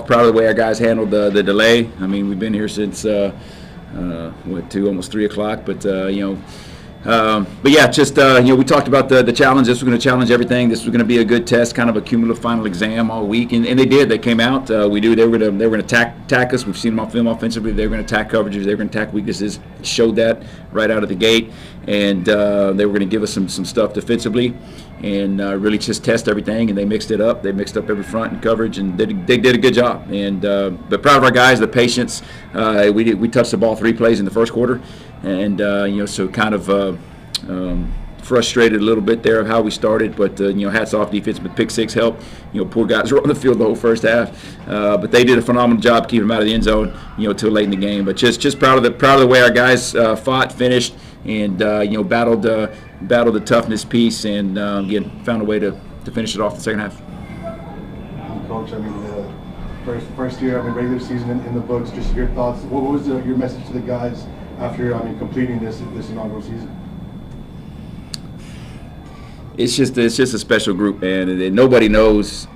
proud of the way our guys handled the delay. I mean, we've been here since almost 3 o'clock, but but yeah, just we talked about the challenge. This was going to challenge everything. This was going to be a good test, kind of a cumulative final exam all week, and they did. They came out. We knew they were going to attack us. We've seen them on film offensively. They were going to attack coverages. They were going to attack weaknesses. Showed that right out of the gate, and they were going to give us some stuff defensively, and really just test everything. And they mixed it up. They mixed up every front and coverage, and they did a good job. And but proud of our guys, the patience. We touched the ball 3 plays in the first quarter. And so kind of frustrated a little bit there of how we started, but hats off defense. But pick 6 helped. Poor guys were on the field the whole first half, but they did a phenomenal job keeping them out of the end zone, till late in the game. But just proud of the way our guys fought, finished, and battled the toughness piece, and again found a way to finish it off the second half. Coach, I mean, first year of the regular season in the books. Just your thoughts. What was your message to the guys after completing this inaugural season? It's just a special group, man, and nobody knows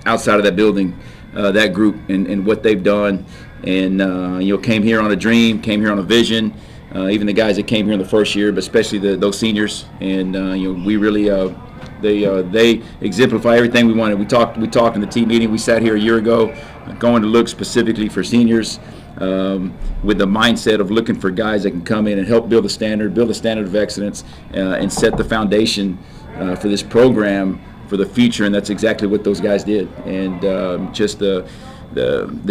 outside of that building that group and what they've done. And came here on a dream, came here on a vision. Even the guys that came here in the first year, but especially those seniors. And we really they exemplify everything we wanted. We talked in the team meeting. We sat here a year ago, going to look specifically for seniors. With the mindset of looking for guys that can come in and help build a standard of excellence, and set the foundation for this program for the future, and that's exactly what those guys did. And just the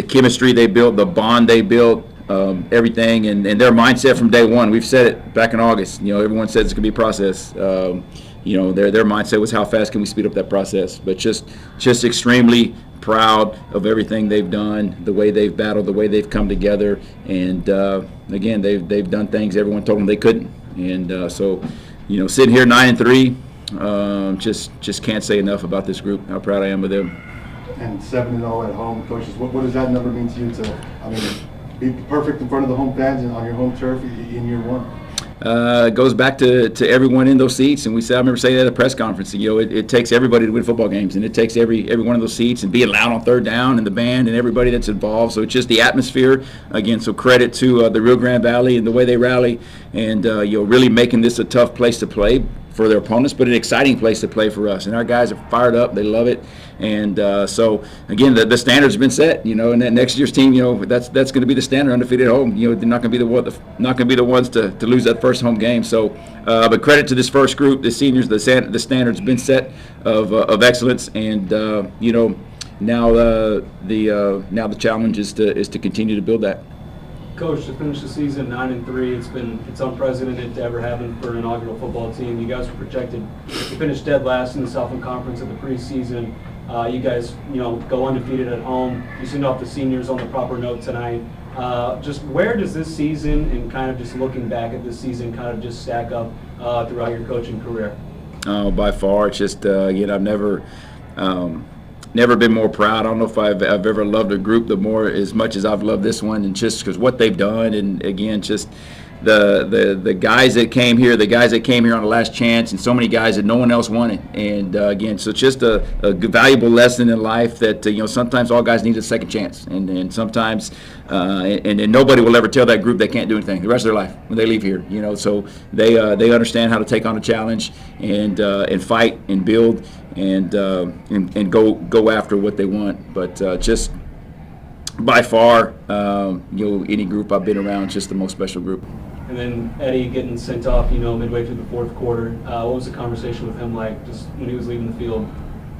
chemistry they built, the bond they built, everything, and their mindset from day one. We've said it back in August. Everyone said it's going to be a process. Their mindset was how fast can we speed up that process, but just extremely proud of everything they've done, the way they've battled, the way they've come together, and again, they've done things everyone told them they couldn't, and so sitting here 9-3, just can't say enough about this group, how proud I am of them. And 7-0 at home, coaches. What does that number mean to you? Be perfect in front of the home fans and on your home turf in year one. It goes back to everyone in those seats, and I remember saying that at a press conference. It takes everybody to win football games, and it takes every one of those seats, and being loud on third down, and the band, and everybody that's involved. So it's just the atmosphere again. So credit to the Rio Grande Valley and the way they rally, and really making this a tough place to play for their opponents, but an exciting place to play for us. And our guys are fired up; they love it. And so again, the standards have been set. And that next year's team, that's going to be the standard, undefeated at home. They're not going to be the ones to lose that first home game. So, but credit to this first group, the seniors. The standards have been set of excellence, and now the challenge is to continue to build that. Coach, to finish the season 9-3, it's unprecedented to ever happen for an inaugural football team. You guys were projected to finish dead last in the Southland Conference at the preseason. You guys, go undefeated at home. You send off the seniors on the proper note tonight. Just where does this season, and kind of just looking back at this season, kind of just stack up throughout your coaching career? Oh, by far. It's just I've never been more proud. I don't know if I've ever loved a group as much as I've loved this one, and just because what they've done, and again, just the guys that came here, on the last chance, and so many guys that no one else wanted. And again, so it's just a valuable lesson in life that sometimes all guys need a second chance, and sometimes and nobody will ever tell that group they can't do anything the rest of their life when they leave here. So they understand how to take on a challenge and fight and build and go after what they want. But just by far, any group I've been around, just the most special group. And then Eddie getting sent off, midway through the fourth quarter. What was the conversation with him like, just when he was leaving the field?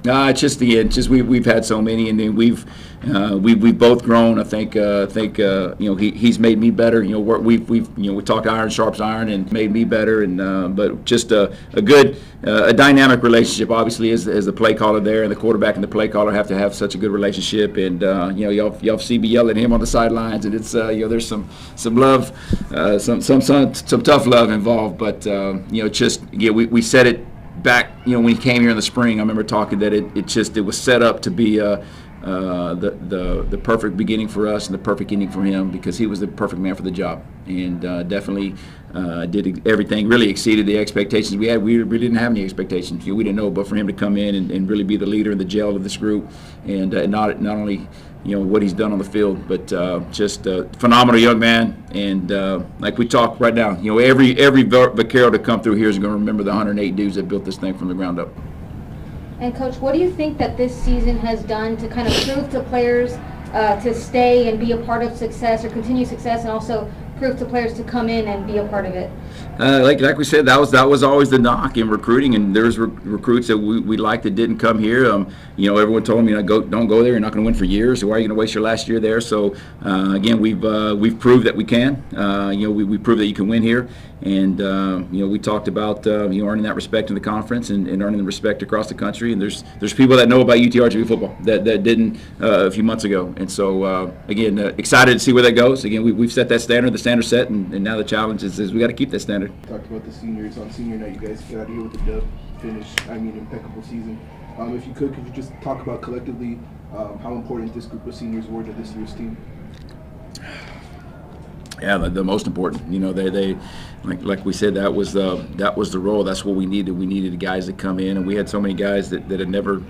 It's just the end. Just we've had so many, and then we've both grown. I think he's made me better. We talk iron sharps iron, and made me better. And but just a good dynamic relationship. Obviously, as the play caller there, and the quarterback and the play caller have to have such a good relationship. And y'all see me yelling at him on the sidelines, and it's there's some love, some tough love involved. But we said it back, when he came here in the spring. I remember talking that it was set up to be the perfect beginning for us and the perfect ending for him, because he was the perfect man for the job, and definitely did everything, really exceeded the expectations we had. We really didn't have any expectations. We didn't know, but for him to come in and really be the leader and the gel of this group, and not only what he's done on the field. But just a phenomenal young man, and like we talk right now, every vaquero to come through here is going to remember the 108 dudes that built this thing from the ground up. And Coach, what do you think that this season has done to kind of prove to players to stay and be a part of success or continue success, and also prove to players to come in and be a part of it? Like we said, that was always the knock in recruiting, and there's recruits that we liked that didn't come here. Everyone told me, don't go there. You're not going to win for years. So why are you going to waste your last year there? So again, we've proved that we can. We proved that you can win here, and we talked about earning that respect in the conference and earning the respect across the country. And there's people that know about UTRGV football that didn't a few months ago. And so again, excited to see where that goes. Again, we've set that standard, the standard set, and now the challenge is we got to keep that standard. Talked about the seniors on senior night. You guys got out here with a dub finish. Impeccable season. If you could you just talk about collectively how important this group of seniors were to this year's team? Yeah, the most important. They like we said, that was the role. That's what we needed. We needed the guys that come in, and we had so many guys that had never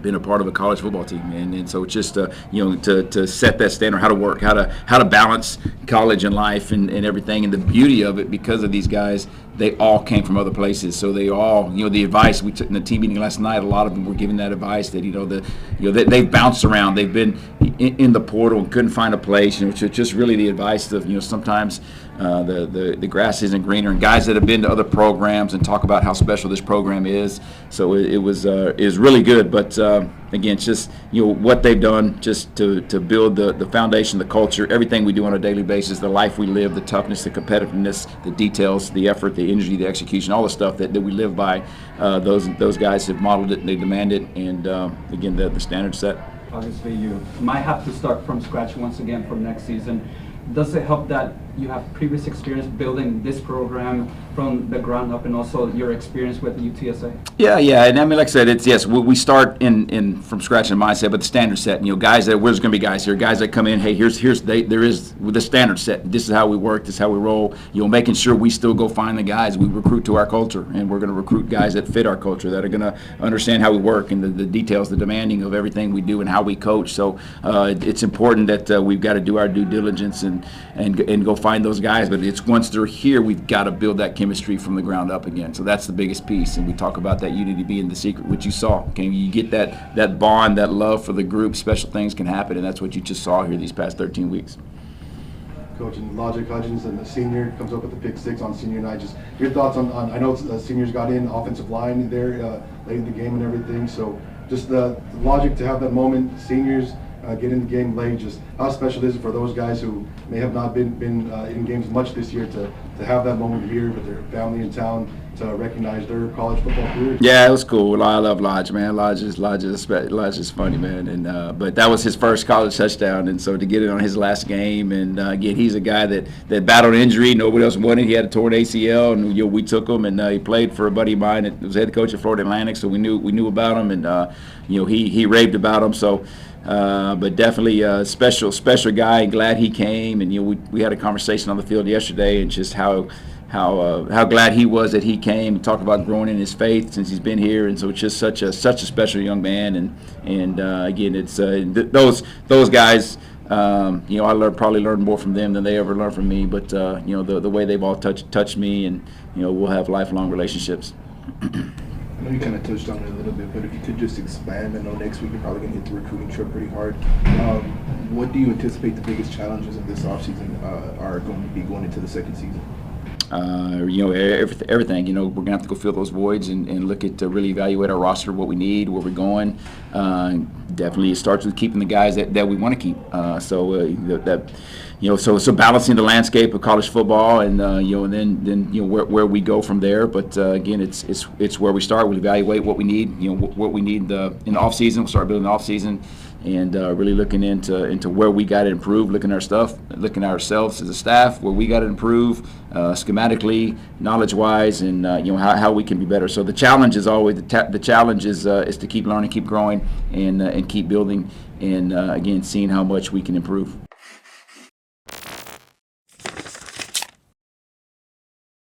been a part of a college football team, and so it's just to set that standard, how to work, how to balance college and life and everything, and the beauty of it, because of these guys, they all came from other places, so they all, the advice we took in the team meeting last night, a lot of them were giving that advice that they've bounced around, they've been in the portal and couldn't find a place, which is just really the advice of sometimes the grass isn't greener, and guys that have been to other programs and talk about how special this program is. So it was really good, but again, it's just what they've done just to build the foundation, the culture, everything we do on a daily basis, the life we live, the toughness, the competitiveness, the details, the effort, the energy, the execution, all the stuff that we live by. Those guys have modeled it, they demand it, and again, the standard set. Obviously, you might have to start from scratch once again for next season. Does it help that you have previous experience building this program from the ground up, and also your experience with UTSA? Yeah, and like I said, yes, we start in from scratch in mindset, but the standard set. Guys there's going to be guys here, guys that come in. Hey, there is the standard set. This is how we work. This is how we roll. Making sure we still go find the guys we recruit to our culture, and we're going to recruit guys that fit our culture, that are going to understand how we work and the details, the demanding of everything we do and how we coach. So it's important that we've got to do our due diligence and go find those guys, but it's once they're here, we've got to build that chemistry from the ground up again. So that's the biggest piece, and we talk about that unity being the secret, which you saw. Okay, you get that bond, that love for the group, special things can happen, and that's what you just saw here these past 13 weeks. Coach, and Logic Hudgens, and the senior comes up with the pick six on senior night. Just your thoughts on I know seniors got in offensive line there late in the game and everything. So just the Logic to have that moment, seniors get in the game late. Just how special is it for those guys who may have not been in games much this year to have that moment here with their family in town to recognize their college football career? Yeah, it was cool. I love Lodge, man. Lodge is funny, man. And but that was his first college touchdown, and so to get it on his last game, and again, he's a guy that battled injury. Nobody else wanted. He had a torn ACL, and we took him, and he played for a buddy of mine that was head coach at Florida Atlantic, so we knew about him, and he raved about him. So. But definitely a special guy, and glad he came. And we had a conversation on the field yesterday, and just how glad he was that he came. Talked about growing in his faith since he's been here, and so it's just such a special young man. And again, it's those guys. I probably learned more from them than they ever learned from me. But the way they've all touched me, and we'll have lifelong relationships. I know you kind of touched on it a little bit, but if you could just expand. I know next week you're probably going to hit the recruiting trip pretty hard. What do you anticipate the biggest challenges of this offseason are going to be going into the second season? Everything. We're going to have to go fill those voids and look at to really evaluate our roster, what we need, where we're going. Definitely, it starts with keeping the guys that we want to keep. So balancing the landscape of college football, and and then where we go from there. But again, it's where we start. We evaluate what we need. What we need in the off season. We'll start building the off season, and really looking into where we got to improve. Looking at our stuff, looking at ourselves as a staff, where we got to improve schematically, knowledge-wise, and how we can be better. So the challenge is always the challenge is to keep learning, keep growing, and keep building, and again seeing how much we can improve.